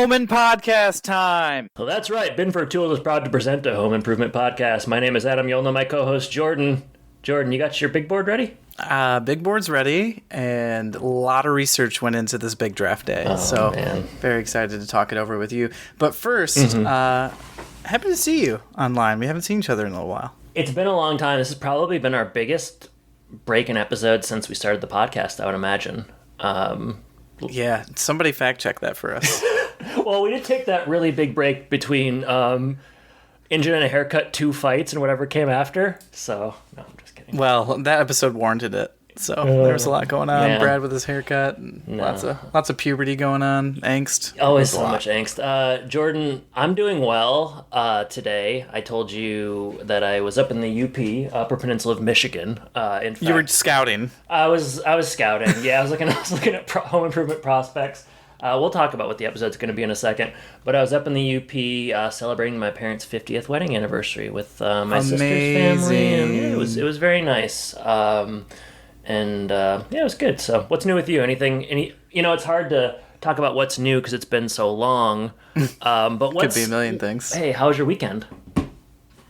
Home Podcast time. Well, that's right. Binford Tool is proud to present a home improvement podcast. My name is Adam. You'll know my co-host, Jordan. Jordan, you got your big board ready? Big board's ready, and a lot of research went into this big draft day. Man. Very excited to talk it over with you. But first, happy to see you online. We haven't seen each other in a little while. It's been a long time. This has probably been our biggest break in episode since we started the podcast, I would imagine. Yeah, somebody fact check that for us. Well, we did take that really big break between Engine and a Haircut 2 fights and whatever came after. So, no, I'm just kidding. Well, that episode warranted it. So there was a lot going on. Man. Brad with his haircut, and lots of puberty going on, angst. Always so much angst. Jordan, I'm doing well today. I told you that I was up in the UP, Upper Peninsula of Michigan. In fact, You were scouting. I was scouting. Yeah, I was looking at home improvement prospects. We'll talk about what the episode's going to be in a second. But I was up in the UP celebrating my parents' 50th wedding anniversary with my sister's family. And yeah, it was very nice. Yeah, it was good. So, what's new with you? It's hard to talk about what's new because it's been so long. But Could be a million things. Hey, how was your weekend?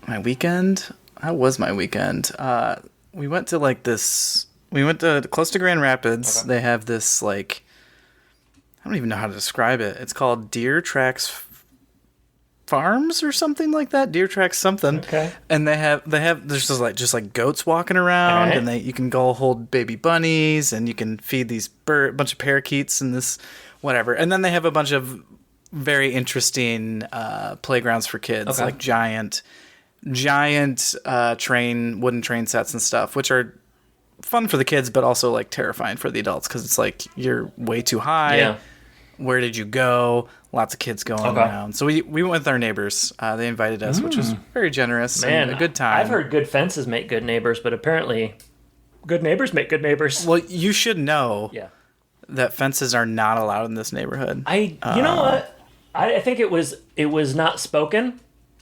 My weekend? How was my weekend? We went to close to Grand Rapids. Okay. They have this I don't even know how to describe it. It's called Deer Tracks Farms or something like that. Deer Tracks something. Okay. And there's just goats walking around, All right. and you can go hold baby bunnies, and you can feed these bunch of parakeets and this whatever. And then they have a bunch of very interesting playgrounds for kids, Okay. like giant wooden train sets and stuff, which are fun for the kids, but also like terrifying for the adults because it's like you're way too high. Yeah. Where did you go? Lots of kids going Okay. around. So we went with our neighbors. They invited us, which was very generous Man, and a good time. I've heard good fences make good neighbors, but apparently good neighbors make good neighbors. Well, you should know Yeah. that fences are not allowed in this neighborhood. You know what? I think it was not spoken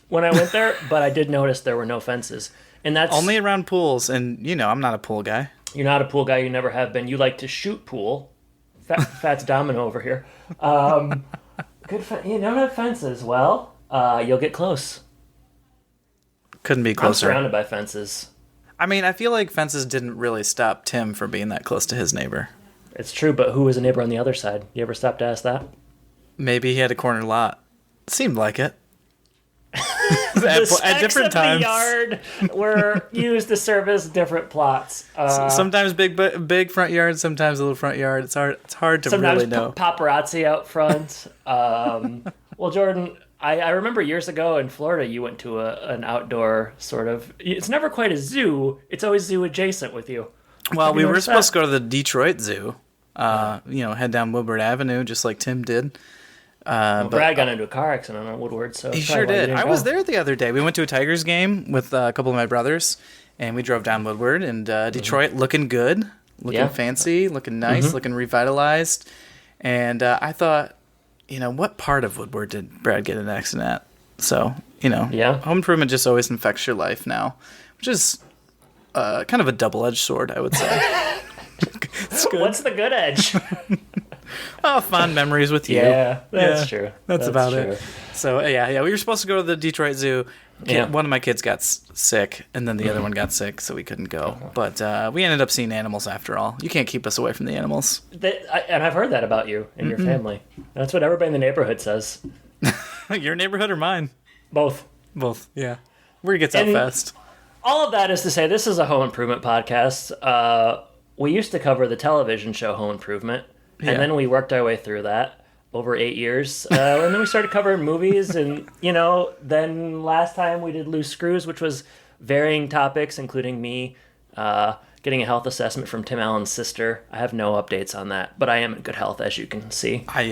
when I went there, but I did notice there were no fences. And that's Only around pools, and I'm not a pool guy. You're not a pool guy, you never have been. You like to shoot pool. Fat's domino over here. You don't have fences. Well, you'll get close. Couldn't be I'm closer. surrounded by fences. I mean, I feel like fences didn't really stop Tim from being that close to his neighbor. It's true, but who was a neighbor on the other side? You ever stop to ask that? Maybe he had a corner lot. Seemed like it. The at specs different of times. the yard were used to service different plots. Sometimes big front yard, sometimes a little front yard. It's hard to Sometimes really know. paparazzi out front. Well, Jordan, I remember years ago in Florida, you went to an outdoor sort of. It's never quite a zoo. It's always zoo adjacent with you. Well, we were noticed supposed that? to go to the Detroit Zoo. Head down Woodward Avenue, just like Tim did. Brad got into a car accident on Woodward, so He that's sure probably why you did. didn't I was go. there the other day. We went to a Tigers game with a couple of my brothers, and we drove down Woodward. And Detroit looking good, looking Yeah. fancy, looking nice, looking revitalized. And I thought, what part of Woodward did Brad get in an accident at? So, Yeah. home improvement just always infects your life now, which is kind of a double-edged sword, I would say. It's good. What's the good edge? Oh, fond memories with you. Yeah, that's Yeah, true. That's about true. it. So yeah, we were supposed to go to the Detroit Zoo. Yeah. One of my kids got sick, and then the other one got sick, so we couldn't go. But we ended up seeing animals after all. You can't keep us away from the animals. And I've heard that about you and your family. That's what everybody in the neighborhood says. Your neighborhood or mine? Both. Both. Yeah. Word gets out And- fast. All of that is to say, this is a home improvement podcast. We used to cover the television show Home Improvement, and Yeah. then we worked our way through that over 8 years. And then we started covering movies, and, then last time we did Loose Screws, which was varying topics, including me getting a health assessment from Tim Allen's sister. I have no updates on that, but I am in good health, as you can see. I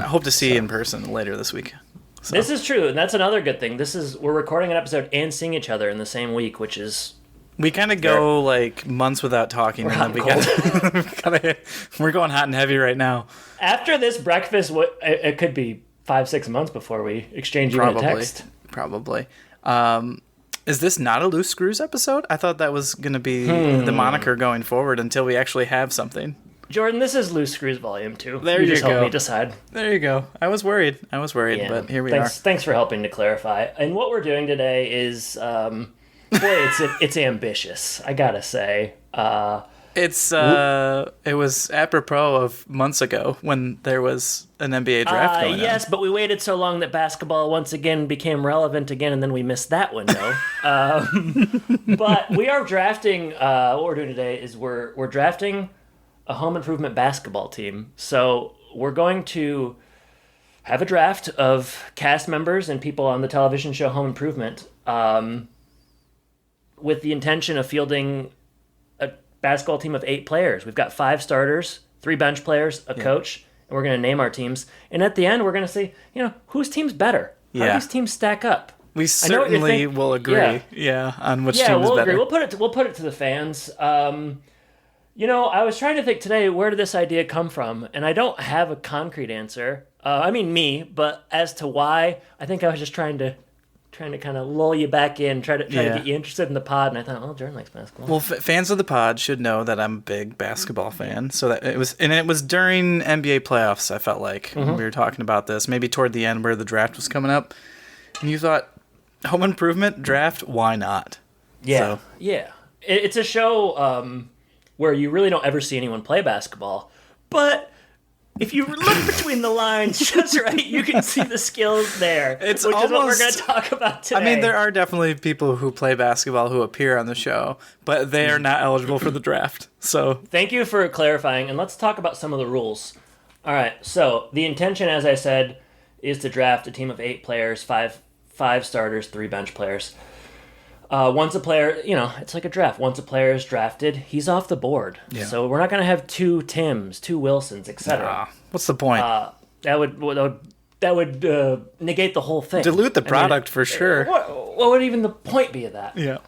hope to see you in person later this week. So. This is true, and that's another good thing. We're recording an episode and seeing each other in the same week, which is We kind of go months without talking, and then we're going hot and heavy right now. after this breakfast. It could be 5-6 months before we exchange even a text. Probably. Is this not a Loose Screws episode? I thought that was going to be the moniker going forward until we actually have something. Jordan, this is Loose Screws Volume 2. There you just go. helped me decide. There you go. I was worried, but here we are. Thanks for helping to clarify. And what we're doing today is, boy, it's ambitious, I gotta say. It was apropos of months ago when there was an NBA draft going on. Yes, but we waited so long that basketball once again became relevant again, and then we missed that window. But we are drafting. What we're doing today is we're drafting a home improvement basketball team. So we're going to have a draft of cast members and people on the television show Home Improvement, with the intention of fielding a basketball team of 8 players. We've got 5 starters, 3 bench players, a coach, and we're going to name our teams. And at the end, we're going to see, whose team's better? How do these teams stack up? We certainly will agree, on which team is we'll better. agree. We'll put it to the fans. I was trying to think today, where did this idea come from? And I don't have a concrete answer. But as to why, I think I was just trying to kind of lull you back in, try to get you interested in the pod. And I thought, Jordan likes basketball. Well, fans of the pod should know that I'm a big basketball fan. So that it was during NBA playoffs. I felt like when we were talking about this, maybe toward the end where the draft was coming up, and you thought, home improvement draft, why not? Yeah, It's a show where you really don't ever see anyone play basketball, but if you look between the lines just right, you can see the skills there, which is what we're going to talk about today. I mean, there are definitely people who play basketball who appear on the show, but they are not eligible for the draft. So thank you for clarifying, and let's talk about some of the rules. All right, so the intention, as I said, is to draft a team of 8 players, 5 starters, 3 bench players. Once a player, it's like a draft. Once a player is drafted, he's off the board. Yeah. So we're not going to have 2 Tims, 2 Wilsons, etc. What's the point? That would negate the whole thing. Dilute the product for sure. What would even the point be of that? Yeah.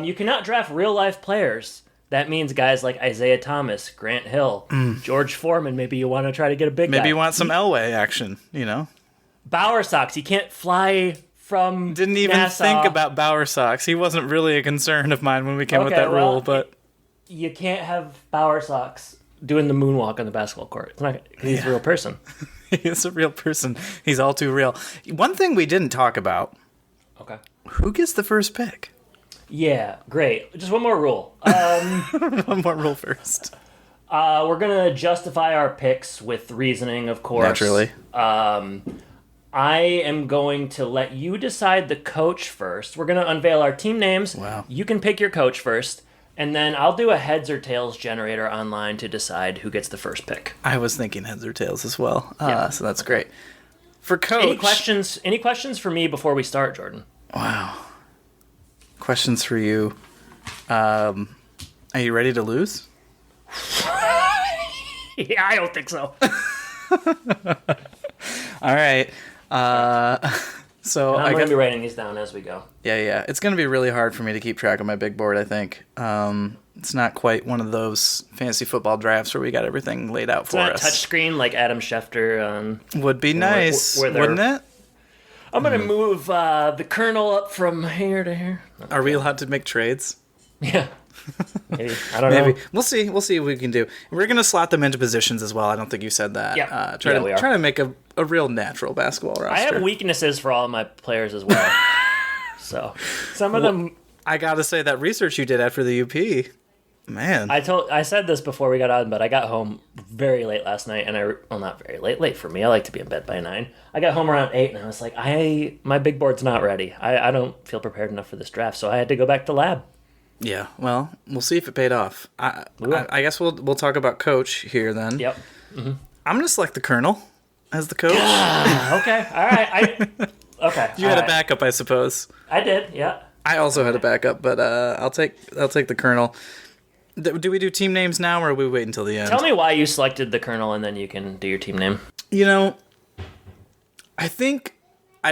You cannot draft real life players. That means guys like Isaiah Thomas, Grant Hill, George Foreman. Maybe you want to try to get a big guy. Maybe you want some Elway action, Bower Sox. He can't fly from Didn't even Nassau. think about Bower Sox. He wasn't really a concern of mine when we came with that rule, but you can't have Bower Sox doing the moonwalk on the basketball court. It's not, he's a real person. He is a real person. He's all too real. One thing we didn't talk about. Okay. Who gets the first pick? Yeah, great. Just one more rule. One more rule first. We're going to justify our picks with reasoning, of course. Naturally. I am going to let you decide the coach first. We're going to unveil our team names. Wow. You can pick your coach first, and then I'll do a heads or tails generator online to decide who gets the first pick. I was thinking heads or tails as well. So that's great. For coach... Any questions for me before we start, Jordan? Wow. Questions for you. Are you ready to lose? Yeah, I don't think so. All right. So I'm going to be writing these down as we go. Yeah. It's going to be really hard for me to keep track of my big board, I think. It's not quite one of those fantasy football drafts where we got everything laid out for us. It's not a touchscreen like Adam Schefter. Would be nice, wouldn't it? I'm going to move the Colonel up from here to here. Are we allowed to make trades? Yeah. Maybe. I don't know. We'll see what we can do. We're going to slot them into positions as well. I don't think you said that. Yeah. Try to make a real natural basketball roster. I have weaknesses for all of my players as well. So some of them... I got to say, that research you did after the UP, man. I said this before we got on, but I got home very late last night, and not very late for me. I like to be in bed by 9. I got home around 8, and I was like, my big board's not ready. I don't feel prepared enough for this draft, so I had to go back to lab. Yeah, well, we'll see if it paid off. I guess we'll talk about coach here then. Yep. Mm-hmm. I'm going to select the Colonel as the coach. Okay, all right. Okay. You had a backup, I suppose. I did, yeah. I also had a backup, but I'll take the Colonel. Do we do team names now, or are we wait until the end? Tell me why you selected the Colonel, and then you can do your team name. I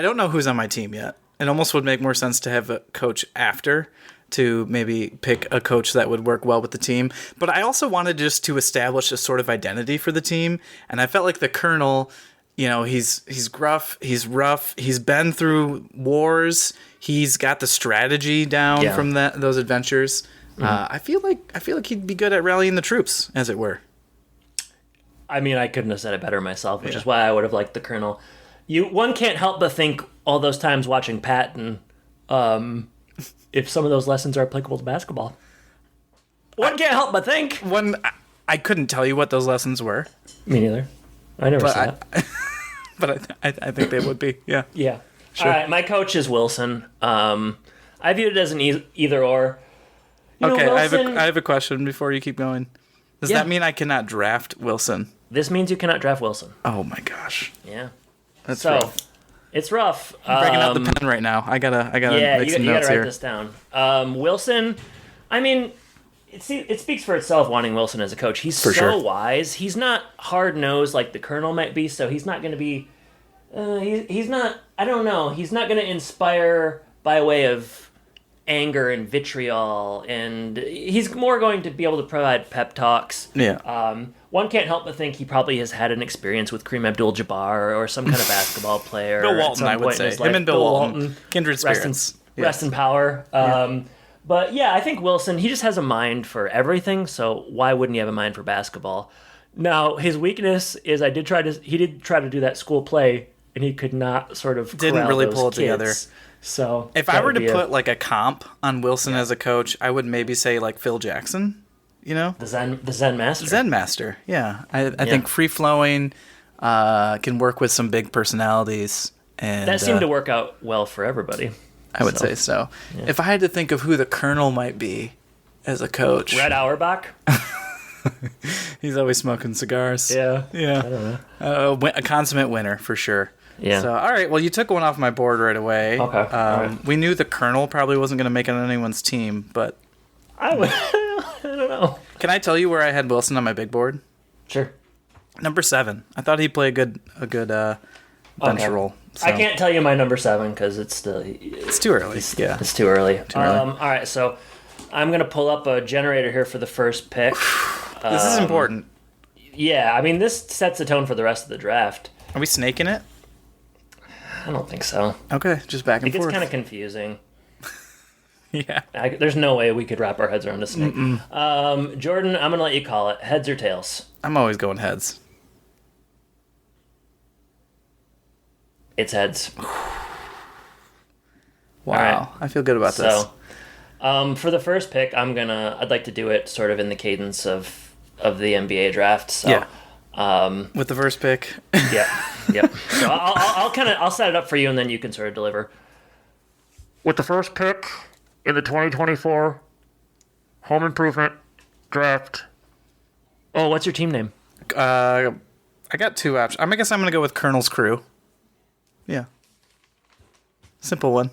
don't know who's on my team yet. It almost would make more sense to have a coach after, to maybe pick a coach that would work well with the team. But I also wanted just to establish a sort of identity for the team. And I felt like the Colonel, he's gruff, he's rough, he's been through wars, he's got the strategy down from those adventures. Mm-hmm. I feel like he'd be good at rallying the troops, as it were. I mean, I couldn't have said it better myself, which is why I would have liked the Colonel. One can't help but think all those times watching Patton, if some of those lessons are applicable to basketball. One can't help but think. I couldn't tell you what those lessons were, Me neither. I never said that. but I think they would be. Yeah. Yeah. Sure. All right, my coach is Wilson. I view it as an either or. Okay, Wilson, I have a question before you keep going. Does that mean I cannot draft Wilson? This means you cannot draft Wilson. Oh my gosh. Yeah. That's so, rough. It's rough. I'm breaking out the pen right now. I gotta make some you notes gotta write here. this down. Wilson, I mean, it speaks for itself wanting Wilson as a coach. He's wise. He's not hard-nosed like the Colonel might be, so he's not going to be... he's not... I don't know. He's not going to inspire by way of anger and vitriol, and he's more going to be able to provide pep talks. Yeah. One can't help but think he probably has had an experience with Kareem Abdul-Jabbar or some kind of basketball player. Bill Walton, I would say. Him and Bill Walton. Kindred spirits. Rest in power. But yeah, I think Wilson, he just has a mind for everything, so why wouldn't he have a mind for basketball? Now, his weakness is he did try to do that school play, and he could not sort of didn't really pull it kids. together. So if I were to put like a comp on Wilson as a coach, I would maybe say like Phil Jackson. You know, the Zen master. Zen master. Yeah, I think free flowing, can work with some big personalities, and that seemed to work out well for everybody. I would say so. Yeah. If I had to think of who the Colonel might be as a coach, Red Auerbach. He's always smoking cigars. Yeah. I don't know. A consummate winner for sure. Yeah. So, all right. Well, you took one off my board right away. Okay. Right. We knew the Colonel probably wasn't going to make it on anyone's team, but I don't know. Can I tell you where I had Wilson on my big board? Sure. Number 7. I thought he'd play a good bench role. So. I can't tell you my number 7 because it's too early. It's too early. All right, so I'm gonna pull up a generator here for the first pick. This is important. Yeah, I mean this sets the tone for the rest of the draft. Are we snaking it? I don't think so. Okay, just back and forth. It gets kind of confusing. Yeah. There's no way we could wrap our heads around a snake. Jordan, I'm gonna let you call it. Heads or tails? I'm always going heads. It's heads. Wow, right. I feel good about this. So, for the first pick, I'd like to do it sort of in the cadence of the NBA draft. So, yeah. With the first pick. Yep. So I'll set it up for you, and then you can sort of deliver. With the first pick in the 2024 Home Improvement Draft. Oh, what's your team name? I got 2 options. I guess I'm gonna go with Colonel's Crew. Yeah. Simple one.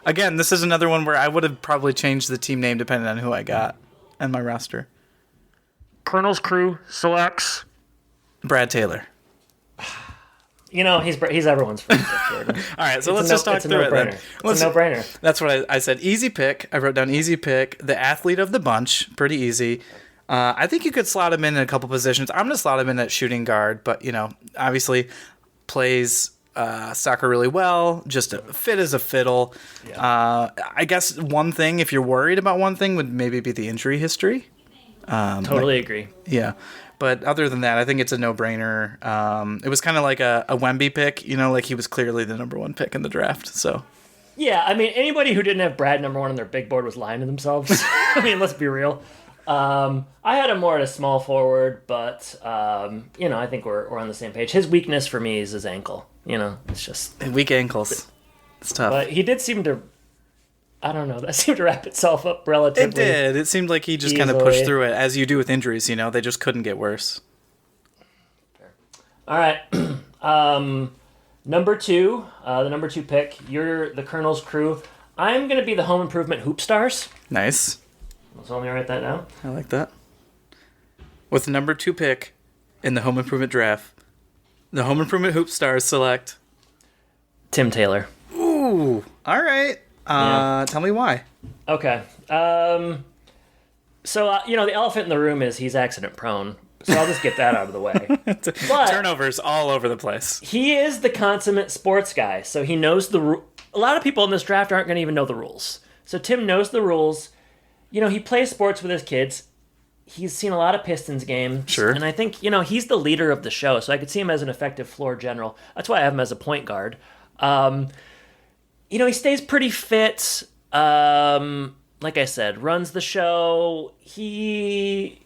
Again, this is another one where I would have probably changed the team name depending on who I got and my roster. Colonel's Crew selects Brad Taylor. You know, he's everyone's favorite, Jordan. All right, so let's just talk through it then. It's a no-brainer. That's what I said. Easy pick. I wrote down easy pick. The athlete of the bunch. Pretty easy. I think you could slot him in a couple positions. I'm going to slot him in at shooting guard, but, obviously plays soccer really well, just fit as a fiddle. Yeah. I guess one thing, if you're worried about one thing, would maybe be the injury history. Totally agree. Yeah. But other than that, I think it's a no-brainer. It was kind of like a Wemby pick, like he was clearly the number 1 pick in the draft. So, yeah, I mean, anybody who didn't have Brad number 1 on their big board was lying to themselves. I mean, let's be real. I had him more at a small forward, but I think we're on the same page. His weakness for me is his ankle. It's just weak ankles. It's tough. But he did seem to. I don't know. That seemed to wrap itself up relatively. It did. It seemed like he just kind of pushed through it, as you do with injuries. They just couldn't get worse. All right. Number 2, the number 2 pick. You're the Colonel's Crew. I'm going to be the Home Improvement Hoop Stars. Nice. So let me write that down. I like that. With the number 2 pick in the Home Improvement draft, the Home Improvement Hoop Stars select Tim Taylor. Ooh. All right. Tell me why. Okay. The elephant in the room is he's accident prone. So I'll just get that out of the way. But turnovers all over the place. He is the consummate sports guy, so he knows a lot of people in this draft aren't going to even know the rules. So Tim knows the rules. He plays sports with his kids. he's seen a lot of Pistons games. Sure. And I think, he's the leader of the show, so I could see him as an effective floor general. That's why I have him as a point guard. He stays pretty fit. Like I said, runs the show. He's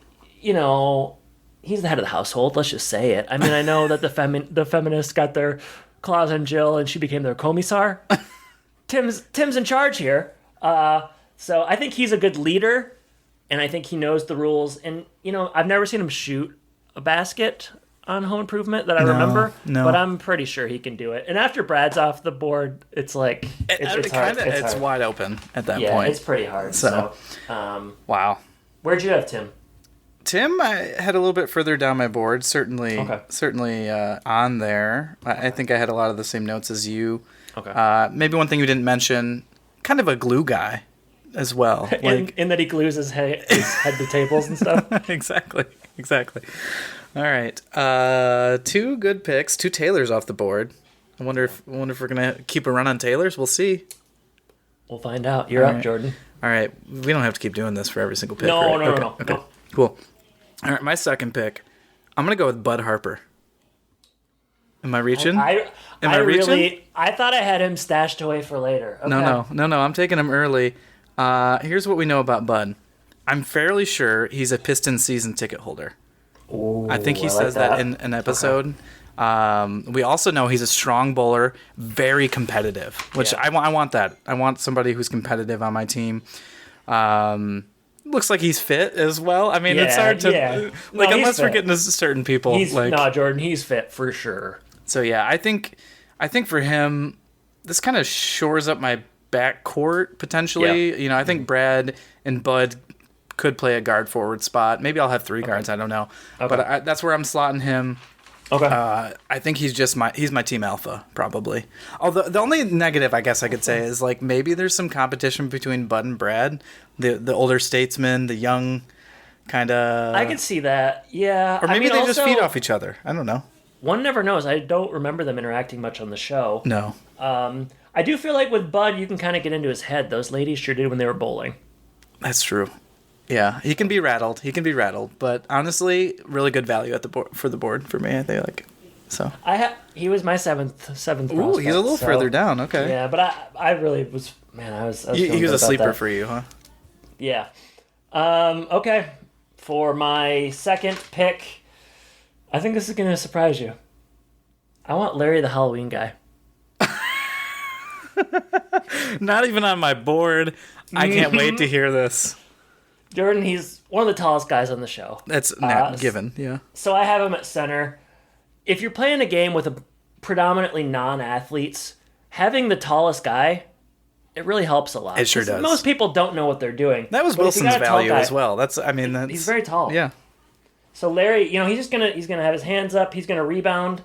the head of the household. Let's just say it. I mean, I know that the feminists got their claws on Jill, and she became their commissar. Tim's in charge here. So I think he's a good leader, and I think he knows the rules. And I've never seen him shoot a basket on Home Improvement that I remember, no. but I'm pretty sure he can do it. And after Brad's off the board, it's like it's hard. It's wide open at that point. Yeah, it's pretty hard. So, wow. Where'd you have Tim? Tim, I had a little bit further down my board. Certainly on there. I think I had a lot of the same notes as you. Okay. Maybe one thing you didn't mention, kind of a glue guy as well. In that he glues his head to tables and stuff. Exactly. All right. 2 good picks. 2 Taylors off the board. I wonder if we're gonna keep a run on Taylors. We'll see. We'll find out. You're up, Jordan. All right. We don't have to keep doing this for every single pick. No, right? no. Okay. Cool. All right. My second pick. I'm gonna go with Bud Harper. Am I reaching? I reaching? I thought I had him stashed away for later. Okay. No. I'm taking him early. Here's what we know about Bud. I'm fairly sure he's a Pistons season ticket holder. Ooh, I think he says that in an episode. Okay. We also know he's a strong bowler, very competitive, which I want that. I want somebody who's competitive on my team. Looks like he's fit as well. I mean, it's hard to unless we're getting to certain people. Jordan, he's fit for sure. So yeah, I think for him, this kind of shores up my backcourt potentially. Yeah. I think Brad and Bud could play a guard forward spot. Maybe I'll have 3 guards. I don't know, but that's where I'm slotting him. Okay. I think he's my team alpha probably. Although the only negative I guess I could say is like maybe there's some competition between Bud and Brad, the older statesman, the young kind of. I could see that. Yeah. Or maybe they just feed off each other. I don't know. One never knows. I don't remember them interacting much on the show. No. I do feel like with Bud, you can kind of get into his head. Those ladies sure did when they were bowling. That's true. Yeah, he can be rattled. But honestly, really good value at the board for me. I think so. He was my seventh. Ooh, prospect, he's a little further down. Okay. Yeah, but I really was. Man, I was. He was a sleeper for you, huh? Yeah. Okay. For my second pick, I think this is going to surprise you. I want Larry the Halloween guy. Not even on my board. I can't wait to hear this. Jordan, he's one of the tallest guys on the show. That's given, yeah. So I have him at center. If you're playing a game with a predominantly non-athletes, having the tallest guy, it really helps a lot. It sure does. Most people don't know what they're doing. That was Wilson's value as well. He's very tall. Yeah. So Larry, he's gonna have his hands up. He's gonna rebound.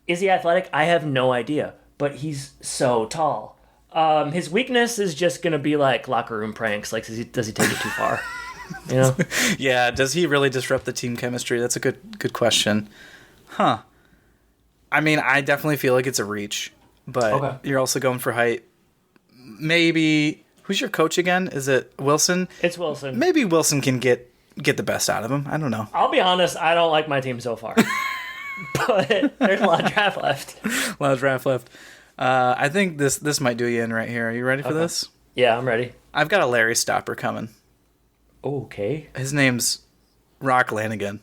Is he athletic? I have no idea, but he's so tall. His weakness is just gonna be like locker room pranks. Like, does he take it too far? Yeah. Does he really disrupt the team chemistry? That's a good question. Huh. I mean, I definitely feel like it's a reach, but You're also going for height. Maybe who's your coach again? Is it Wilson? It's Wilson. Maybe Wilson can get the best out of him. I don't know. I'll be honest. I don't like my team so far, but there's a lot of draft left. I think this might do you in right here. Are you ready for this? Yeah, I'm ready. I've got a Larry stopper coming. Okay. His name's Rock Lanigan.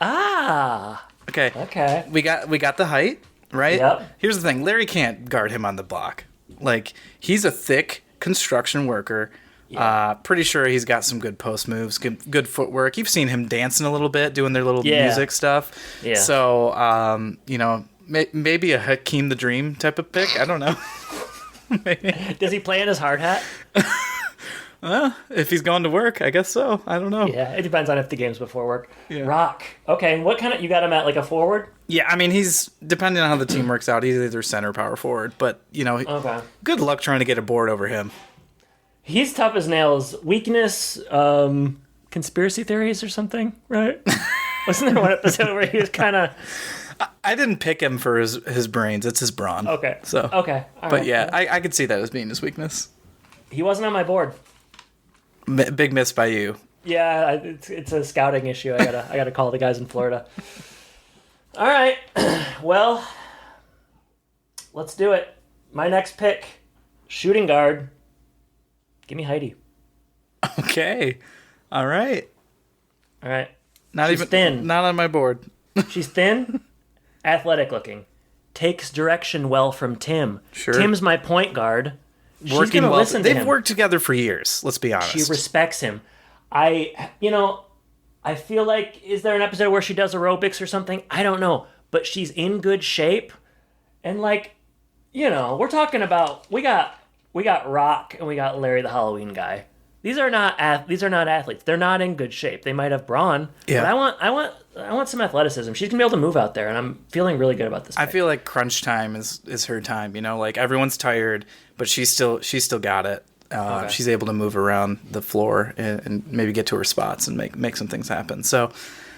Ah. Okay. We got the height, right? Yep. Here's the thing. Larry can't guard him on the block. Like, he's a thick construction worker. Yeah. Pretty sure he's got some good post moves, good footwork. You've seen him dancing a little bit, doing their little music stuff. Yeah. So, maybe a Hakeem the Dream type of pick. I don't know. Does he play in his hard hat? If he's going to work, I guess so. I don't know. Yeah, it depends on if the game's before work. Yeah. Rock. Okay, what kind of... You got him at like a forward? Yeah, I mean, he's... Depending on how the team works out, he's either center or power forward. But, Okay. Good luck trying to get a board over him. He's tough as nails. Weakness, conspiracy theories or something, right? Wasn't there one episode where he was kind of... I didn't pick him for his brains. It's his brawn. Okay. So. Okay. All but right. yeah, I could see that as being his weakness. He wasn't on my board. Big miss by you. Yeah, it's a scouting issue. I gotta call the guys in Florida. All right, well, let's do it. My next pick, shooting guard. Give me Heidi. Okay. All right. All right. Not She's even thin. Not on my board. She's thin, athletic looking, takes direction well from Tim. Sure. Tim's my point guard. She's Working gonna well. listen to They've him. worked together for years. Let's be honest. She respects him. I feel like, is there an episode where she does aerobics or something? I don't know, but she's in good shape, and like, we're talking about we got Rock and we got Larry the Halloween guy. These are not athletes. They're not in good shape. They might have brawn, Yeah. but I want some athleticism. She's gonna be able to move out there, and I'm feeling really good about this. I pick. feel like crunch time is her time. Like everyone's tired, but she's still got it. Okay. She's able to move around the floor and maybe get to her spots and make some things happen. So,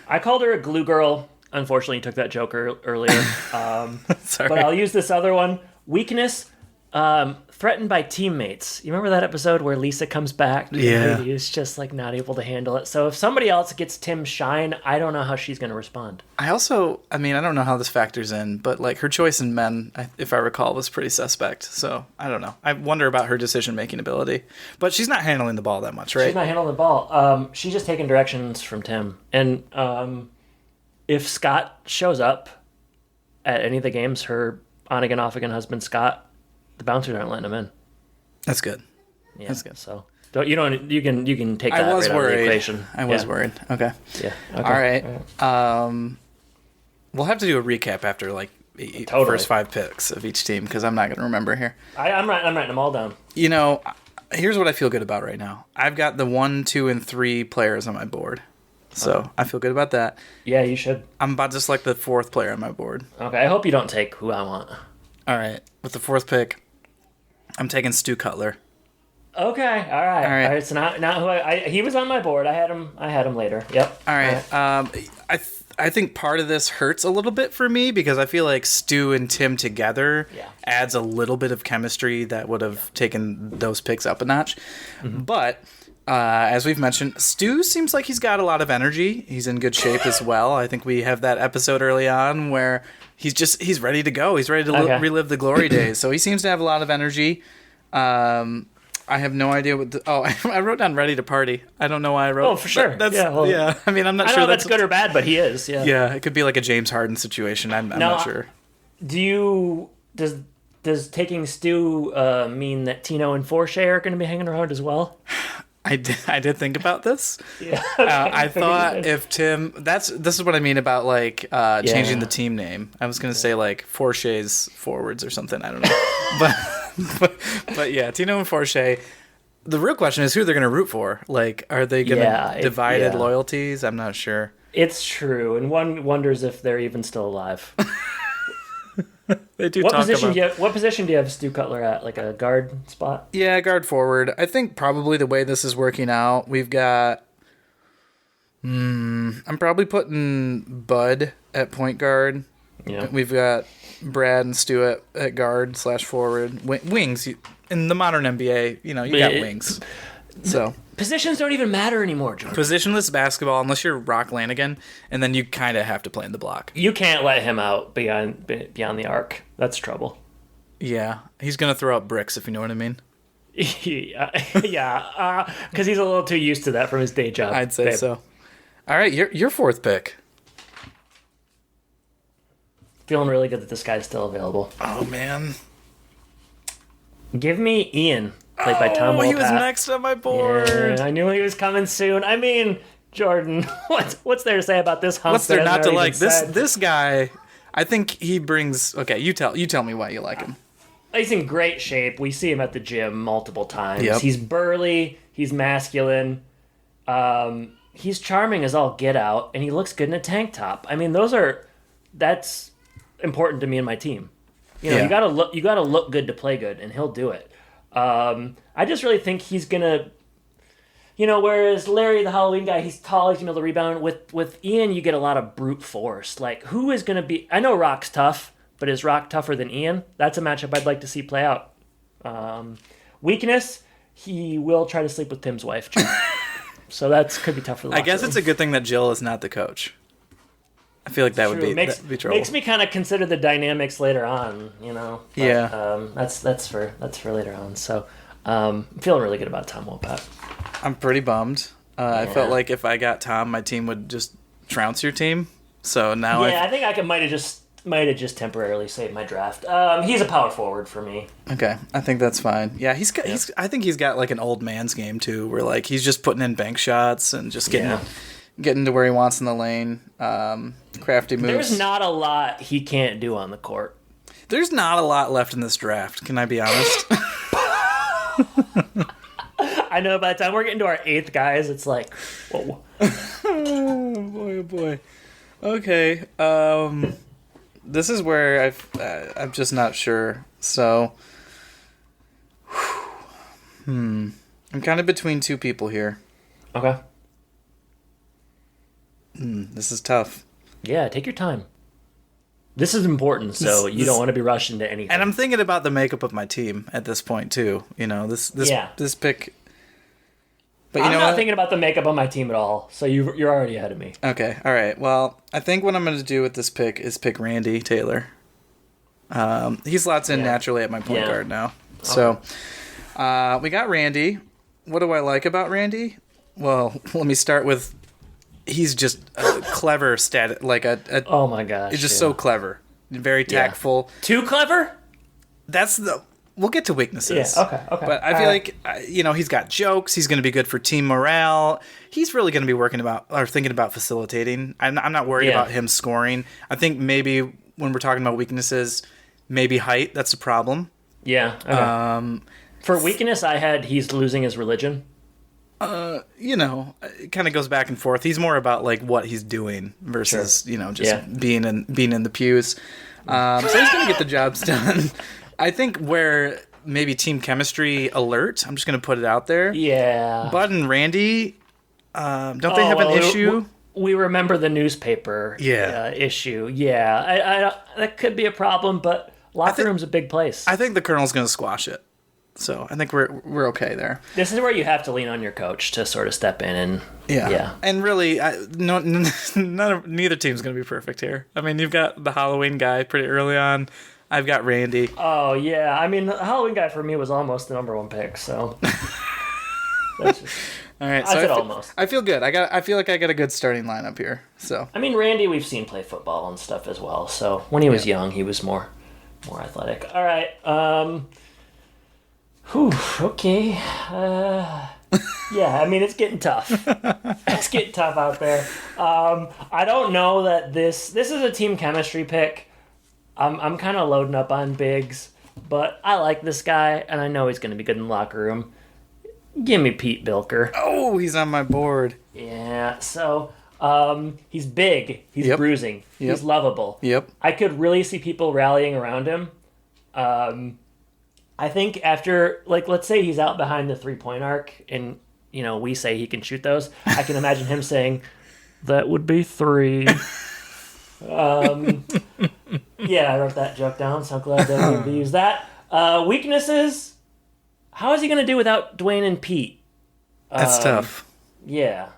I called her a glue girl. Unfortunately, you took that joke earlier. sorry. But I'll use this other one. Weakness, threatened by teammates. You remember that episode where Lisa comes back? Yeah. And Heidi's just like not able to handle it. So if somebody else gets Tim shine, I don't know how she's going to respond. I don't know how this factors in, but like her choice in men, if I recall, was pretty suspect. So I don't know. I wonder about her decision-making ability. But she's not handling the ball that much, right? She's not handling the ball. She's just taking directions from Tim. And if Scott shows up at any of the games, her on-again, off-again husband, Scott, the bouncers aren't letting him in. That's good. Yeah, That's good. So you can take that I was right out of the worried. equation. I was worried. Okay. Yeah. Okay. All right. We'll have to do a recap after like Totally. first 5 picks of each team because I'm not going to remember here. I'm writing them all down. Here's what I feel good about right now. I've got the 1, 2, and 3 players on my board, so I feel good about that. Yeah, you should. I'm about to select the 4th player on my board. Okay, I hope you don't take who I want. All right, with the 4th pick, I'm taking Stu Cutler. Okay, all right. So not who he was on my board. I had him later. Yep. All right. I think part of this hurts a little bit for me because I feel like Stu and Tim together adds a little bit of chemistry that would have taken those picks up a notch. Mm-hmm. But as we've mentioned, Stu seems like he's got a lot of energy. He's in good shape as well. I think we have that episode early on where he's ready to go. He's ready to relive the glory days. So he seems to have a lot of energy. I have no idea what. I wrote down "ready to party." I don't know why I wrote. Oh, for sure. Yeah. I mean, I'm not I sure know that's good or bad, but he is. Yeah. Yeah, it could be like a James Harden situation. I'm not sure. Does taking Stu mean that Tino and Forshay are going to be hanging around as well? I did think about this. Yeah. I thought if Tim, this is what I mean about like changing the team name. I was gonna say like Forshay's forwards or something. I don't know, but yeah, Tino and Forshay. The real question is who they're gonna root for. Like, are they gonna divided loyalties? I'm not sure. It's true, and one wonders if they're even still alive. They do. What position do you have Stu Cutler at? Like a guard spot? Yeah, guard forward. I think probably the way this is working out, we've got. I'm probably putting Bud at point guard. Yeah. We've got Brad and Stu at guard / forward. Wings. In the modern NBA, you got wings. So positions don't even matter anymore, George. Positionless basketball, unless you're Rock Lanigan, and then you kind of have to play in the block. You can't let him out beyond the arc. That's trouble. Yeah, he's gonna throw out bricks if you know what I mean. Yeah, because he's a little too used to that from his day job. I'd say so. All right, your 4th pick. Feeling really good that this guy's still available. Oh man, give me Ian. Played by Tom Wopat. He was next on my board. Yeah, I knew he was coming soon. I mean, Jordan, what's there to say about this hump? What's there not to like? This guy, I think he brings. Okay, you tell me why you like him. He's in great shape. We see him at the gym multiple times. Yep. He's burly. He's masculine. He's charming as all get out, and he looks good in a tank top. I mean, that's important to me and my team. You gotta look good to play good, and he'll do it. I just really think he's gonna, whereas Larry, the Halloween guy, he's tall, he's gonna be able to rebound. With Ian, you get a lot of brute force. Like, who is gonna be? I know Rock's tough, but is Rock tougher than Ian? That's a matchup I'd like to see play out. Weakness, he will try to sleep with Tim's wife. So that could be tough for the I guess it's a good thing that Jill is not the coach. I feel like that would be that'd be trouble. Makes me kind of consider the dynamics later on, you know. But, Yeah. That's for later on. So I'm feeling really good about Tom Wopat. I'm pretty bummed. I felt like if I got Tom, my team would just trounce your team. So now I think I might have just temporarily saved my draft. He's a power forward for me. Okay, I think that's fine. Yeah, I think he's got like an old man's game too, where like he's just putting in bank shots and just getting to where he wants in the lane. Crafty moves. There's not a lot he can't do on the court. There's not a lot left in this draft. Can I be honest? I know by the time we're getting to our 8th guys, it's like, whoa. Oh boy. Okay. This is where I'm just not sure. So, I'm kind of between two people here. Okay. This is tough. Yeah, take your time. This is important, so you don't want to be rushed into anything. And I'm thinking about the makeup of my team at this point too. You know, this pick. But I'm not thinking about the makeup on my team at all, so you're already ahead of me. Okay, all right. Well, I think what I'm going to do with this pick is pick Randy Taylor. He slots in naturally at my point guard now. Okay. So we got Randy. What do I like about Randy? Well, let me start with he's just a clever oh my gosh. He's just so clever. Very tactful. Yeah. Too clever? We'll get to weaknesses. Yeah, okay. But I feel like, he's got jokes. He's going to be good for team morale. He's really going to be thinking about facilitating. I'm not worried about him scoring. I think maybe when we're talking about weaknesses, maybe height, that's a problem. Yeah. Okay. For weakness, I had he's losing his religion. It kind of goes back and forth. He's more about like what he's doing versus, being in the pews. So he's going to get the jobs done. I think where maybe team chemistry alert, I'm just going to put it out there. Yeah. Bud and Randy, don't they have an issue? We remember the newspaper issue. Yeah. That could be a problem, but locker room's a big place. I think the Colonel's going to squash it. So I think we're okay there. This is where you have to lean on your coach to sort of step in and And really, neither team's going to be perfect here. I mean, you've got the Halloween guy pretty early on. I've got Randy. Oh yeah, I mean the Halloween guy for me was almost the number 1 pick. So all right, I said almost. I feel good. I feel like I got a good starting lineup here. So I mean, Randy, we've seen play football and stuff as well. So when he was young, he was more athletic. All right. Okay. Yeah, I mean, it's getting tough. It's getting tough out there. I don't know that this is a team chemistry pick. I'm kind of loading up on bigs, but I like this guy, and I know he's going to be good in the locker room. Give me Pete Bilker. Oh, he's on my board. Yeah, so he's big. He's bruising. Yep. He's lovable. Yep. I could really see people rallying around him. I think after, let's say he's out behind the 3-point arc, and, we say he can shoot those. I can imagine him saying, that would be 3. Yeah, I wrote that joke down, so I'm glad that we used that. Weaknesses, how is he going to do without Dwayne and Pete? That's tough. Yeah.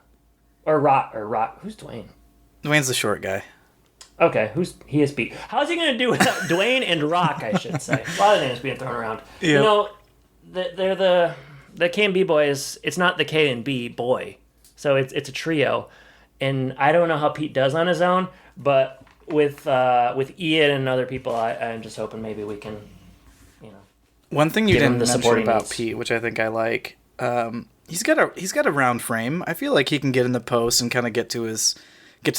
Or Rock. Who's Dwayne? Dwayne's the short guy. Okay, he is Pete. How's he going to do without Dwayne and Rock, I should say? A lot of names being thrown around. Yep. They're the K and B boys. It's not the K and B boy. So it's a trio. And I don't know how Pete does on his own, but with Ian and other people, I'm just hoping maybe we can, One thing you didn't mention about needs. Pete, which I think I like, he's got a round frame. I feel like he can get in the post and kind of get to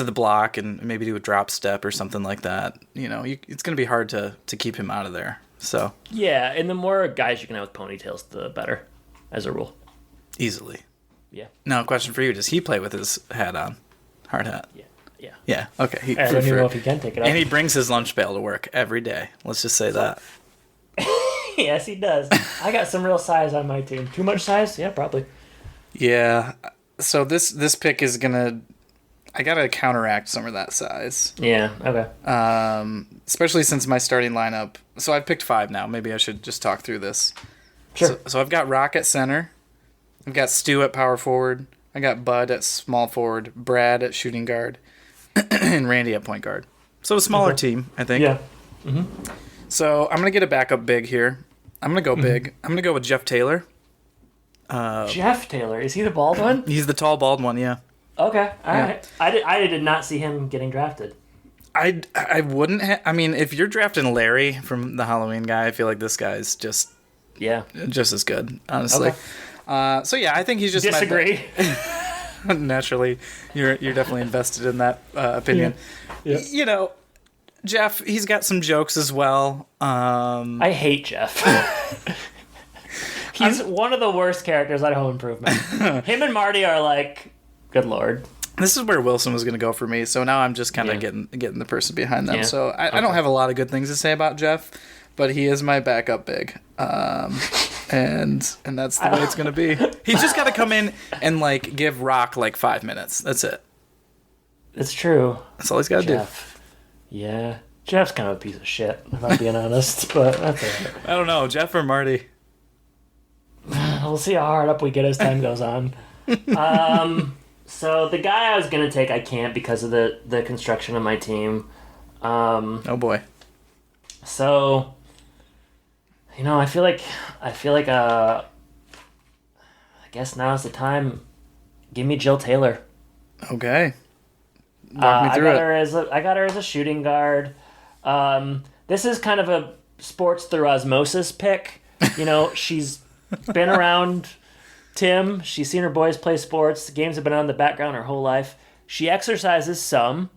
the block and maybe do a drop step or something like that. It's going to be hard to keep him out of there. So yeah, and the more guys you can have with ponytails, the better, as a rule. Easily. Yeah. Now, question for you: does he play with his hat on, hard hat? Yeah. Yeah. Yeah. Okay. I don't even know if he can take it off. And he brings his lunch pail to work every day. Let's just say that. Yes, he does. I got some real size on my team. Too much size? Yeah, probably. Yeah. So this pick is gonna. I gotta counteract some of that size. Yeah. Okay. Especially since my starting lineup. So I've picked 5 now. Maybe I should just talk through this. Sure. So I've got Rock at center. I've got Stu at power forward. I got Bud at small forward, Brad at shooting guard, and Randy at point guard. So a smaller team, I think. Yeah. So I'm going to get a backup big here. I'm going to go big. I'm going to go with Jeff Taylor. Jeff Taylor, is he the bald one? He's the tall, bald one, yeah. Okay, all right. I did not see him getting drafted. I wouldn't I mean, if you're drafting Larry from the Halloween guy, I feel like this guy's just as good, honestly. Okay. So yeah, I think he's just Disagree. Naturally, you're definitely invested in that opinion. Yeah. You know, Jeff, he's got some jokes as well. I hate Jeff. He's one of the worst characters on Home Improvement. Him and Marty are like, good lord. This is where Wilson was going to go for me, so now I'm just kind of getting the person behind them. Yeah. So I don't have a lot of good things to say about Jeff, but he is my backup big, and that's the way it's going to be. He's just got to come in and like give Rock like 5 minutes. That's it. It's true. That's all he's got to do. Yeah. Jeff's kind of a piece of shit, if I'm being honest, but that's it. I don't know, Jeff or Marty. We'll see how hard up we get as time goes on. So the guy I was gonna take, I can't because of the construction of my team. Oh boy. So, I feel like I guess now's the time. Give me Jill Taylor. Okay. Walk me through I got her as a shooting guard. This is kind of a sports through osmosis pick. She's been around Tim. She's seen her boys play sports. The games have been on in the background her whole life. She exercises some.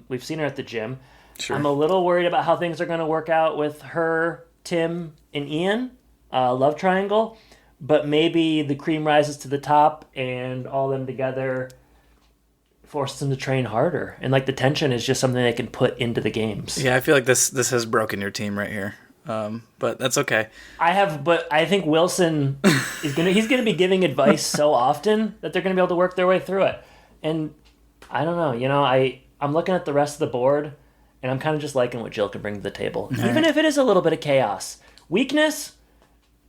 We've seen her at the gym. Sure. I'm a little worried about how things are going to work out with her, Tim, and Ian. Love triangle. But maybe the cream rises to the top and all them together forces them to train harder. And the tension is just something they can put into the games. Yeah, I feel like this has broken your team right here. But that's okay. But I think Wilson he's gonna be giving advice so often that they're gonna be able to work their way through it. And I don't know, I'm looking at the rest of the board and I'm kind of just liking what Jill can bring to the table. All even right. if it is a little bit of chaos. Weakness,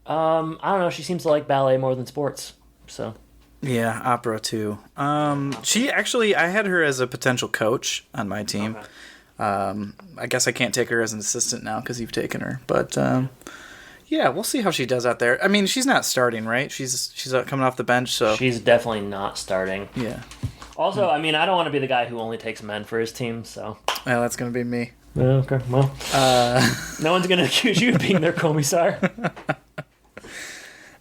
I don't know, she seems to like ballet more than sports. So yeah, opera too. She actually, I had her as a potential coach on my team. Okay. I guess I can't take her as an assistant now because you've taken her. But yeah, we'll see how she does out there. I mean, she's not starting, right? She's coming off the bench, so she's definitely not starting. Yeah. Also, I mean, I don't want to be the guy who only takes men for his team, so. Well, that's gonna be me. Okay. Well, no one's gonna accuse you of being their commissar.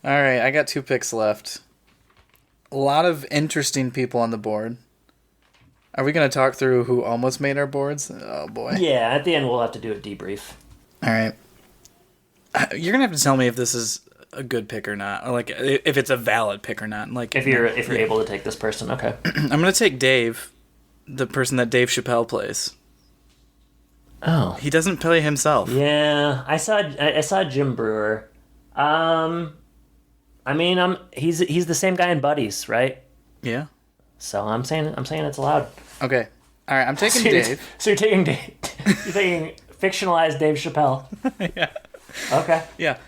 All right, I got 2 picks left. A lot of interesting people on the board. Are we going to talk through who almost made our boards? Oh, boy. Yeah, at the end we'll have to do a debrief. All right. You're going to have to tell me if this is a good pick or not. Or if it's a valid pick or not. If you're able to take this person, okay. I'm going to take Dave, the person that Dave Chappelle plays. Oh. He doesn't play himself. Yeah, I saw Jim Brewer. I mean, he's the same guy in Buddies, right? Yeah. So I'm saying it's allowed. Okay. All right, I'm taking Dave. So you're taking Dave. You're taking fictionalized Dave Chappelle. Yeah. Okay. Yeah.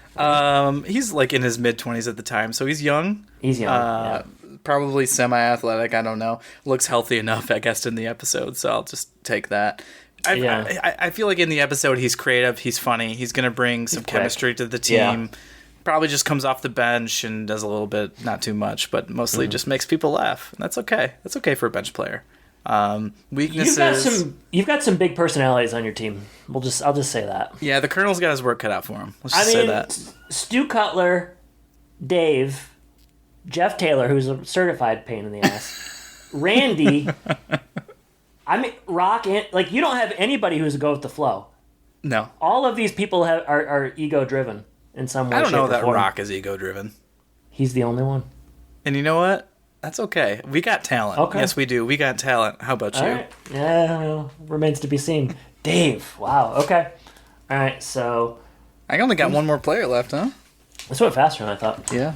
He's in his mid-20s at the time, so he's young. He's young. Yeah. Probably semi-athletic. I don't know. Looks healthy enough, I guess, in the episode. So I'll just take that. I feel like in the episode he's creative. He's funny. He's gonna bring some chemistry to the team. Yeah. Probably just comes off the bench and does a little bit, not too much, but mostly just makes people laugh. And that's okay. That's okay for a bench player. Weaknesses. You've got some big personalities on your team. I'll just say that. Yeah, the Colonel's got his work cut out for him. Let's just say that. Stu Cutler, Dave, Jeff Taylor, who's a certified pain in the ass, Randy. I mean, Rock. You don't have anybody who's a go with the flow. No. All of these people are ego driven. In some way, I don't know shape, or that form. Rock is ego-driven. He's the only one. And you know what? That's okay. We got talent. Okay. Yes, we do. We got talent. How about you? Right. Yeah, well, remains to be seen. Dave. Wow. Okay. All right. So. I only got one more player left, huh? This went faster than I thought. Yeah.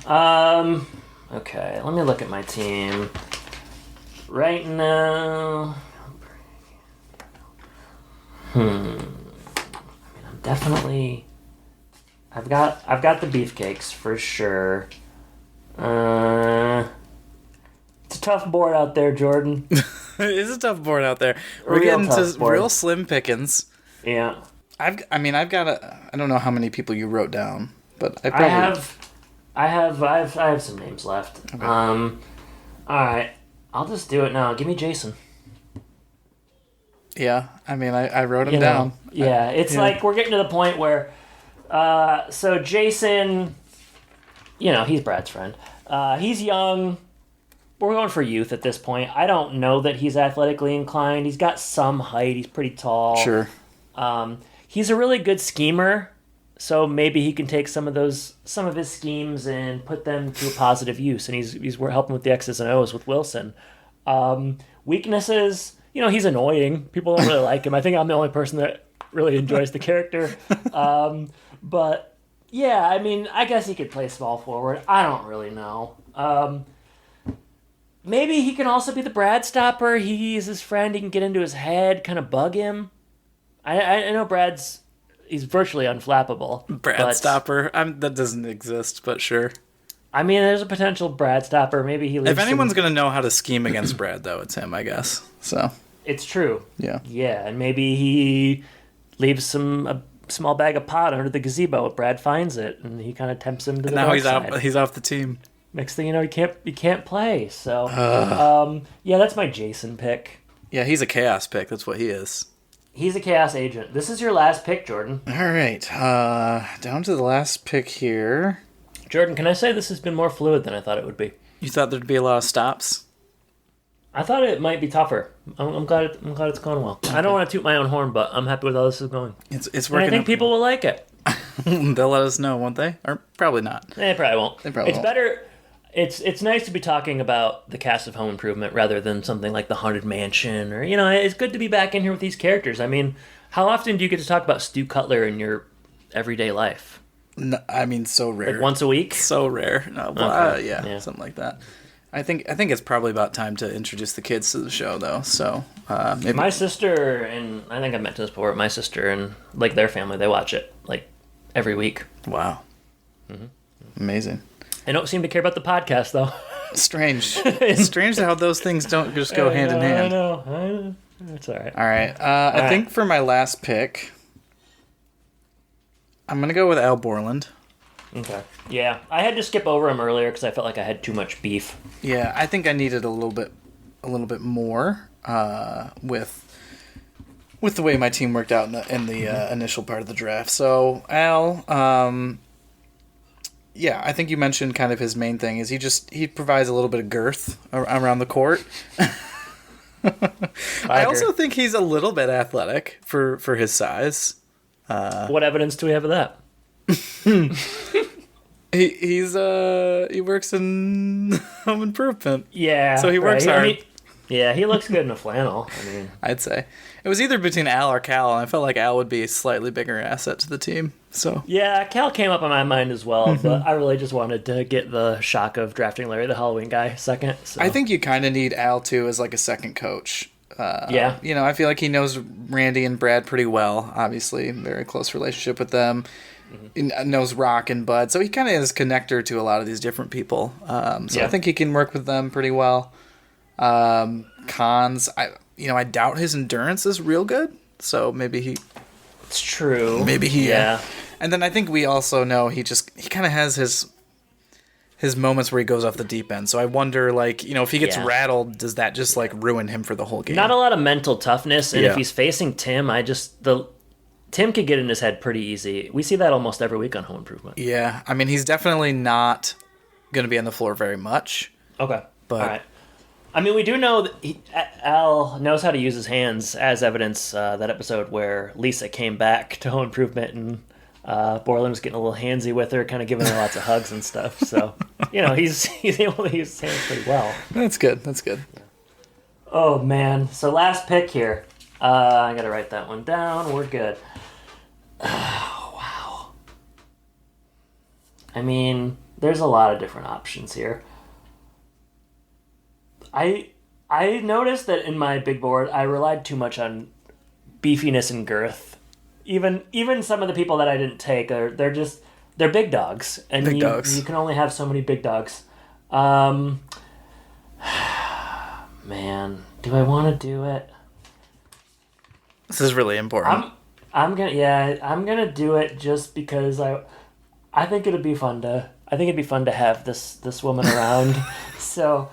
Okay. Let me look at my team. Right now. I'm definitely. I've got the beefcakes for sure. I'm tough board out there, Jordan. It is a tough board out there. We're Real getting tough to board. real slim pickings. Yeah. I've got I don't know how many people you wrote down, but I have some names left. Okay. All right. I'll just do it now. Give me Jason. Yeah, I wrote him You know, down. yeah, it's yeah. like we're getting to the point where, so Jason, he's Brad's friend. He's young. We're going for youth at this point. I don't know that he's athletically inclined. He's got some height. He's pretty tall. Sure. He's a really good schemer, so maybe he can take some of his schemes and put them to a positive use. And he's helping with the X's and O's with Wilson. Weaknesses. He's annoying. People don't really like him. I think I'm the only person that really enjoys the character. But, yeah, I guess he could play small forward. I don't really know. Maybe he can also be the Brad stopper. He's his friend. He can get into his head, kind of bug him. I know he's virtually unflappable. Brad stopper. That doesn't exist, but sure. There's a potential Brad stopper. Maybe he leaves If anyone's going to know how to scheme against Brad, though, it's him, I guess. So... It's true. Yeah. Yeah, and maybe he leaves a small bag of pot under the gazebo if Brad finds it, and he kind of tempts him to the now dark he's side. out. He's off the team. Next thing you know, he can't play. So, yeah, that's my Jason pick. Yeah, he's a chaos pick. That's what he is. He's a chaos agent. This is your last pick, Jordan. All right, down to the last pick here. Jordan, can I say this has been more fluid than I thought it would be? You thought there'd be a lot of stops? I thought it might be tougher. I'm glad it's going well. I don't want to toot my own horn, but I'm happy with how this is going. It's And working. I think people will like it. They'll let us know, won't they? Or probably not. They probably won't. They probably it's won't. better. It's nice to be talking about the cast of Home Improvement rather than something like The Haunted Mansion, or it's good to be back in here with these characters. How often do you get to talk about Stu Cutler in your everyday life? No, so rare. Like once a week? So rare. No, Okay. yeah, something like that. I think it's probably about time to introduce the kids to the show, though. So maybe My sister, and I think I've mentioned this before, my sister and like their family, they watch it like every week. Wow, amazing. They don't seem to care about the podcast, though. Strange. Strange how those things don't just go hand in hand. I know. It's all right. All right. I think for my last pick, I'm gonna go with Al Borland. Okay. Yeah, I had to skip over him earlier because I felt like I had too much beef. Yeah, I think I needed a little bit more with the way my team worked out in the initial part of the draft. So Al, yeah, I think you mentioned kind of his main thing is he provides a little bit of girth around the court. I also think he's a little bit athletic for his size. What evidence do we have of that? He works in home improvement. Yeah. So he works hard. Yeah, he looks good in a flannel. I'd say it was either between Al or Cal, and I felt like Al would be a slightly bigger asset to the team. So yeah, Cal came up on my mind as well, but I really just wanted to get the shock of drafting Larry the Halloween guy second. So. I think you kind of need Al too as like a second coach. Yeah. I feel like he knows Randy and Brad pretty well. Obviously, very close relationship with them. He knows Rock and Bud, so he kind of is connector to a lot of these different people. So I think he can work with them pretty well. Cons, I doubt his endurance is real good, so maybe he. It's true. Maybe he. Yeah. And then I think we also know he kind of has his moments where he goes off the deep end. So I wonder, if he gets rattled, does that just ruin him for the whole game? Not a lot of mental toughness, and Yeah. if he's facing Tim, Tim could get in his head pretty easy. We see that almost every week on Home Improvement. Yeah, he's definitely not going to be on the floor very much. Okay. But all right. We do know that Al knows how to use his hands, as evidence that episode where Lisa came back to Home Improvement and Borland was getting a little handsy with her, kind of giving her lots of hugs and stuff. So, he's able to use his hands pretty well. That's good. Oh, man. So last pick here. I got to write that one down. We're good. Wow. There's a lot of different options here. I noticed that in my big board, I relied too much on beefiness and girth. Even some of the people that I didn't take they're big dogs, and Big dogs. You can only have so many big dogs. man, do I want to do it? This is really important. I'm gonna do it just because I think it'd be fun to have this woman around. So,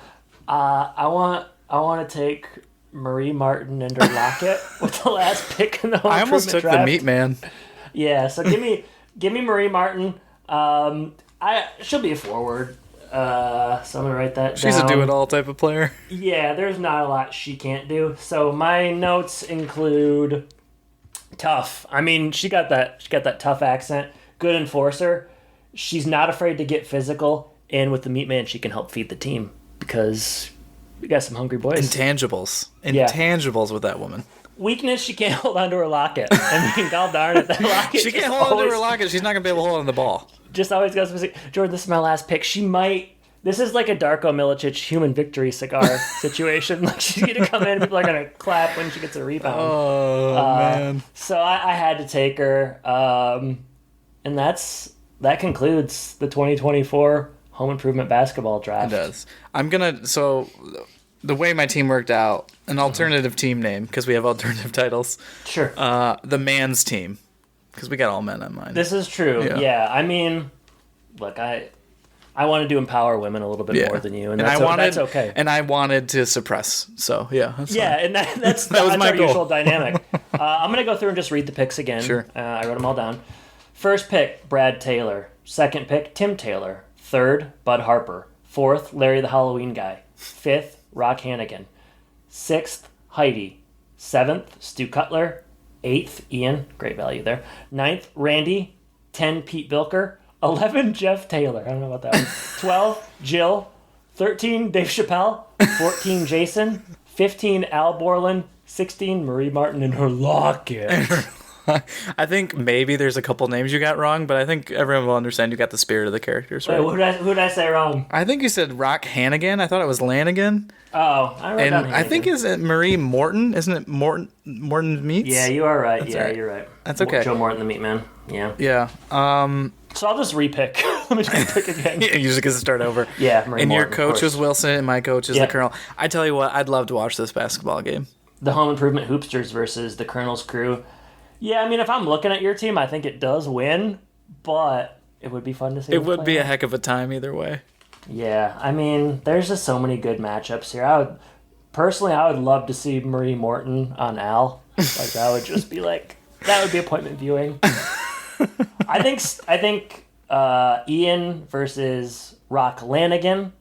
I want to take Marie Martin and her Lockett with the last pick in the home I almost took draft. the Meat Man. Yeah, so give me Marie Martin. She'll be a forward. So I'm gonna write that down. She's a do-it-all type of player. Yeah, there's not a lot she can't do. So my notes include tough. I mean, she got that tough accent. Good enforcer. She's not afraid to get physical, and with the Meat Man, she can help feed the team because we got some hungry boys. Intangibles with that woman. Weakness, she can't hold on to her Lockett. I mean, god darn it, that Lockett. She can't hold on to her Lockett. She's not going to be able to hold on to the ball. Just always goes, Jordan, this is my last pick. She might. This is like a Darko Milicic human victory cigar situation. Like, she's going to come in and people are going to clap when she gets a rebound. Oh, man. So I had to take her. And that concludes the 2024 Home Improvement Basketball Draft. It does. So the way my team worked out, an alternative team name, because we have alternative titles. Sure. The man's team, because we got all men on mine. This is true. Yeah. I mean, look, I wanted to empower women a little bit more than you, and that's okay. And I wanted to suppress, so yeah. That's fine. And that's was my our goal. usual dynamic. I'm going to go through and just read the picks again. Sure. I wrote them all down. First pick, Brad Taylor. Second pick, Tim Taylor. Third, Bud Harper. Fourth, Larry the Halloween Guy. Fifth, Rock Hannigan. Sixth, Heidi. Seventh, Stu Cutler. Eighth, Ian. Great value there. Ninth, Randy. 10, Pete Bilker. 11, Jeff Taylor. I don't know about that one. 12, Jill. 13, Dave Chappelle. 14, Jason. 15, Al Borland. 16, Marie Martin and her Lockett. I think maybe there's a couple names you got wrong, but I think everyone will understand you got the spirit of the characters right. Wait, who did I say wrong? I think you said Rock Hannigan. I thought it was Lanigan. Oh, I wrote And down I Hannigan. think is it Marie Morton? Isn't it Morton's Meats? Yeah, you are right. right. You're right. That's okay. Joe Morton, the Meat Man. Yeah. Yeah. So I'll just repick. Let me just pick again. You just get to start over. Yeah, Marie And Morton, your coach of is course. Wilson, and my coach is Yeah. the Colonel. I tell you what, I'd love to watch this basketball game. The Home Improvement Hoopsters versus the Colonel's crew. Yeah, I mean, if I'm looking at your team, I think it does win, but it would be fun to see. It them would play be a out. heck of a time either way. Yeah, I mean, there's just so many good matchups here. I would love to see Marie Morton on Al. Like, that would just be like, that would be appointment viewing. I think Ian versus Rock Lanigan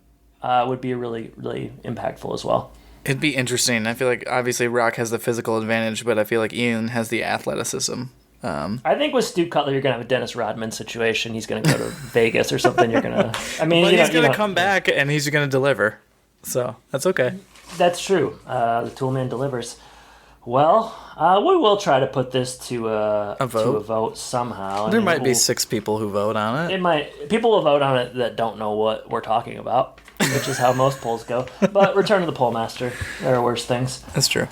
would be really, really impactful as well. It'd be interesting. I feel like obviously Rock has the physical advantage, but I feel like Ian has the athleticism. I think with Stu Cutler, you're gonna have a Dennis Rodman situation. He's gonna go to Vegas or something. You're gonna. I mean, But he's going to come back and he's going to deliver. So that's okay. That's true. The Toolman delivers. Well, we will try to put this to a vote somehow. There might be 6 people who vote on it. People will vote on it that don't know what we're talking about, which is how most polls go. But return to the poll master. There are worse things. That's true.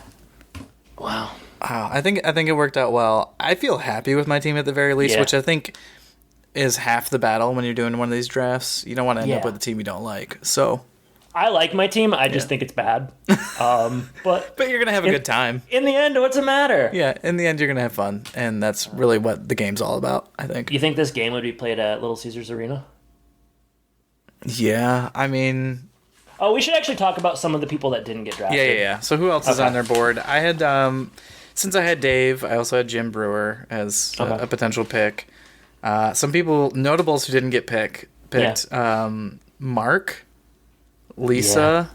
Wow. I think it worked out well. I feel happy with my team at the very least, Yeah. which I think is half the battle when you're doing one of these drafts. You don't want to end up Yeah. with a team you don't like. So, I like my team. I just think it's bad. But but you're gonna have a good time. in the end, what's the matter? Yeah, in the end, you're gonna have fun, and that's really what the game's all about. I think. You think this game would be played at Little Caesars Arena? Yeah, I mean, Oh, we should actually talk about some of the people that didn't get drafted. yeah. So who else is Okay. on their board? I had since I had Dave, I also had Jim Brewer as a potential pick. Some people, notables who didn't get picked. Mark, Lisa,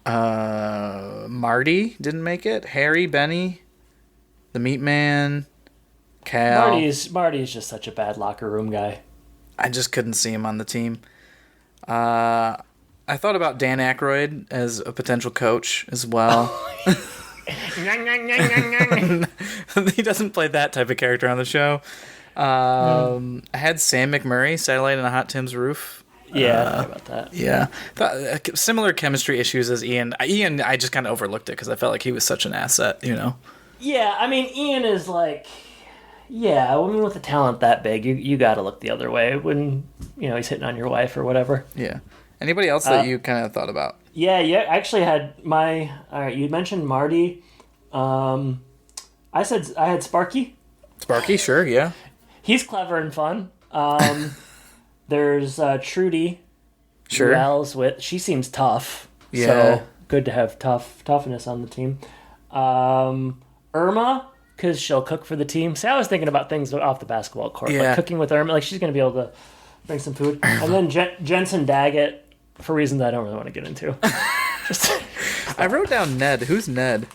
Marty didn't make it. Harry, Benny, the Meat Man, Cal. Marty's just such a bad locker room guy. I just couldn't see him on the team. I thought about Dan Aykroyd as a potential coach as well. He doesn't play that type of character on the show. I had Sam McMurray, Satellite on a Hot Tim's Roof. Yeah, I forgot about that. Yeah. Similar chemistry issues as Ian. Ian, I just kind of overlooked it because I felt like he was such an asset, you know? Yeah, I mean, Ian is like... Yeah, I mean, with a talent that big, you got to look the other way when, he's hitting on your wife or whatever. Yeah. Anybody else that you kind of thought about? Yeah, you actually had my. All right, you mentioned Marty. I had Sparky. Sparky, sure, yeah. He's clever and fun. There's Trudy. Sure. Wells with. She seems tough. Yeah. So good to have toughness on the team. Irma, because she'll cook for the team. See, I was thinking about things off the basketball court, Yeah. like cooking with Irma. Like she's gonna be able to bring some food. And then Jensen Daggett, for reasons I don't really want to get into. I wrote down Ned. Who's Ned?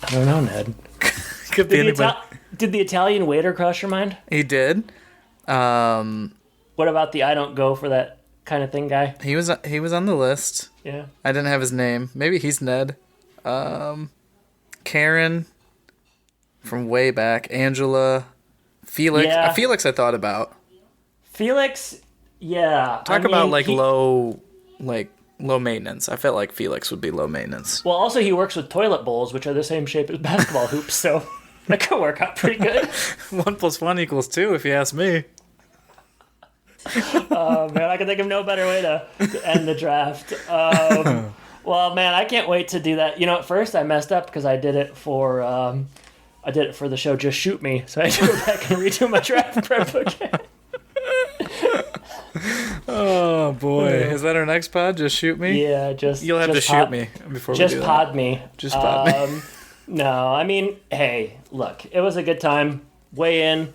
I don't know, Ned. Could be anybody. Did the Italian waiter cross your mind? He did. What about the I don't go for that kind of thing guy? He was on the list. Yeah. I didn't have his name. Maybe he's Ned. Karen from way back. Angela. Felix. Yeah. Felix I thought about. Felix, yeah. Talk about low maintenance. I felt like Felix would be low maintenance. Well, also he works with toilet bowls, which are the same shape as basketball hoops, so that could work out pretty good. 1 + 1 = 2, if you ask me. Oh, man, I can think of no better way to end the draft. Well, man, I can't wait to do that. You know, at first I messed up because I did it for the show Just Shoot Me, so I had to go back and redo my draft prep again. Oh boy, is that our next pod? Just shoot me. Yeah, You'll have to shoot me before we do that. Just pod me. Just pod me. No, I mean, hey, look, it was a good time. Weigh in.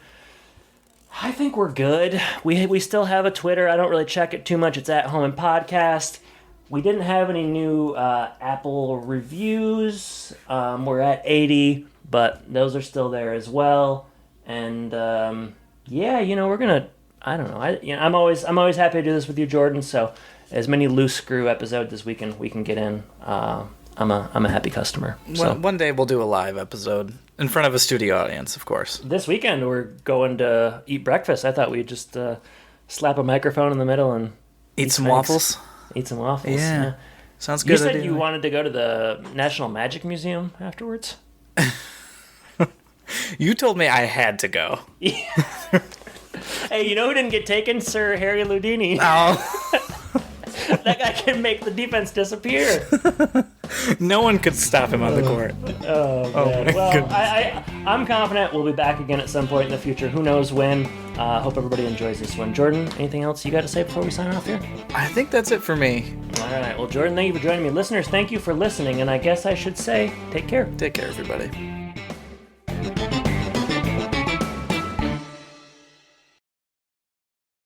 I think we're good. We still have a Twitter. I don't really check it too much. It's at Home and Podcast. We didn't have any new Apple reviews. We're at 80, but those are still there as well. And yeah, you know, we're gonna. I don't know. I'm always happy to do this with you, Jordan. So as many loose screw episodes as we can get in. I'm a happy customer. So. One day we'll do a live episode in front of a studio audience, of course. This weekend we're going to eat breakfast. I thought we'd just slap a microphone in the middle and eat some waffles. Eat some waffles. Yeah. Sounds good. You said you wanted to go to the National Magic Museum afterwards? You told me I had to go. Hey, you know who didn't get taken? Sir Harry Houdini. Oh. That guy can make the defense disappear. No one could stop him on the court. Oh, man. Well, I'm confident we'll be back again at some point in the future. Who knows when. Hope everybody enjoys this one. Jordan, anything else you got to say before we sign off here? I think that's it for me. All right. Well, Jordan, thank you for joining me. Listeners, thank you for listening. And I guess I should say, take care. Take care, everybody.